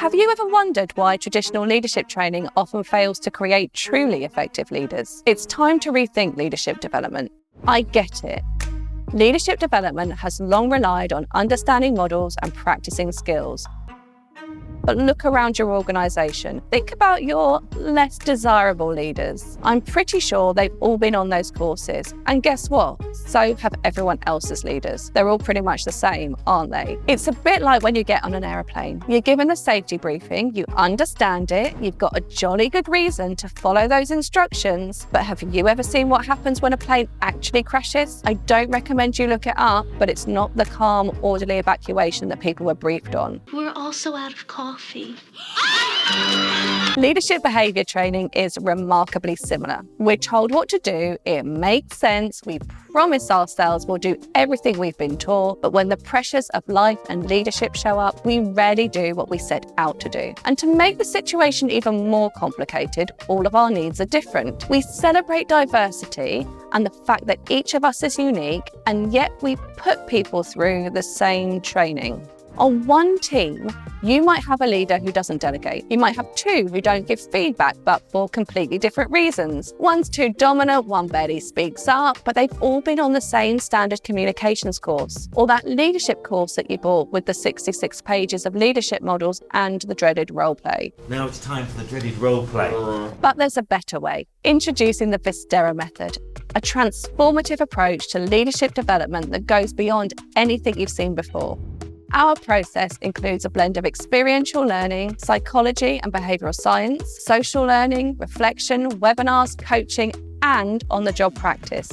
Have you ever wondered why traditional leadership training often fails to create truly effective leaders? It's time to rethink leadership development. I get it. Leadership development has long relied on understanding models and practicing skills. But look around your organisation. Think about your less desirable leaders. I'm pretty sure they've all been on those courses. And guess what? So have everyone else's leaders. They're all pretty much the same, aren't they? It's a bit like when you get on an aeroplane. You're given the safety briefing, you understand it, you've got a jolly good reason to follow those instructions. But have you ever seen what happens when a plane actually crashes? I don't recommend you look it up, but it's not the calm, orderly evacuation that people were briefed on. We're also out of coffee. Leadership behaviour training is remarkably similar. We're told what to do, it makes sense, we promise ourselves we'll do everything we've been taught, but when the pressures of life and leadership show up, we rarely do what we set out to do. And to make the situation even more complicated, all of our needs are different. We celebrate diversity and the fact that each of us is unique, and yet we put people through the same training. On one team, you might have a leader who doesn't delegate. You might have two who don't give feedback, but for completely different reasons. One's too dominant, one barely speaks up, but they've all been on the same standard communications course, or that leadership course that you bought with the 66 pages of leadership models and the dreaded role play. Now it's time for the dreaded role play. But there's a better way. Introducing the Fisterra method, a transformative approach to leadership development that goes beyond anything you've seen before. Our process includes a blend of experiential learning, psychology and behavioural science, social learning, reflection, webinars, coaching, and on-the-job practice.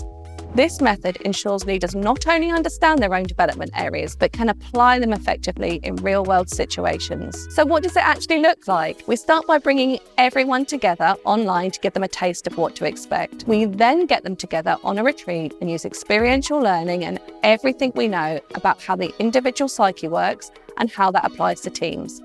This method ensures leaders not only understand their own development areas, but can apply them effectively in real-world situations. So what does it actually look like? We start by bringing everyone together online to give them a taste of what to expect. We then get them together on a retreat and use experiential learning and everything we know about how the individual psyche works and how that applies to teams.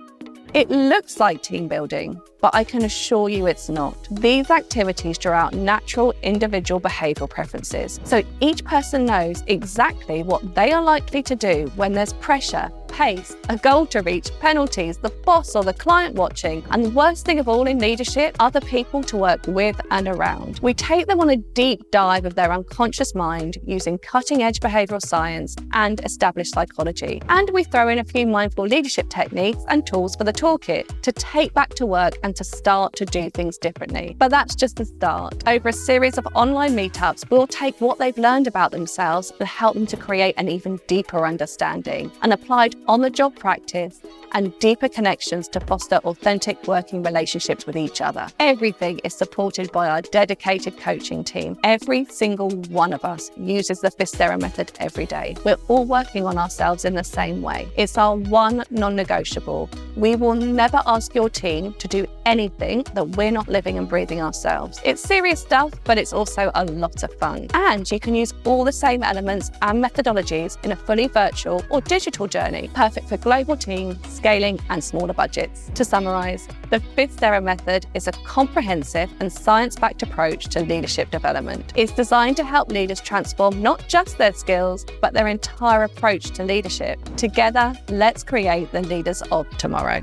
It looks like team building, but I can assure you it's not. These activities draw out natural individual behavioural preferences, so each person knows exactly what they are likely to do when there's pressure, pace, a goal to reach, penalties, the boss or the client watching, and the worst thing of all in leadership, other people to work with and around. We take them on a deep dive of their unconscious mind using cutting-edge behavioural science and established psychology. And we throw in a few mindful leadership techniques and tools for the toolkit to take back to work and to start to do things differently. But that's just the start. Over a series of online meetups, we'll take what they've learned about themselves and help them to create an even deeper understanding and applied on-the-job practice and deeper connections to foster authentic working relationships with each other. Everything is supported by our dedicated coaching team. Every single one of us uses the Fisterra method every day. We're all working on ourselves in the same way. It's our one non-negotiable. We will never ask your team to do anything that we're not living and breathing ourselves. It's serious stuff, but it's also a lot of fun. And you can use all the same elements and methodologies in a fully virtual or digital journey, perfect for global teams, scaling and smaller budgets. To summarise, the Fisterra method is a comprehensive and science-backed approach to leadership development. It's designed to help leaders transform not just their skills, but their entire approach to leadership. Together, let's create the leaders of tomorrow.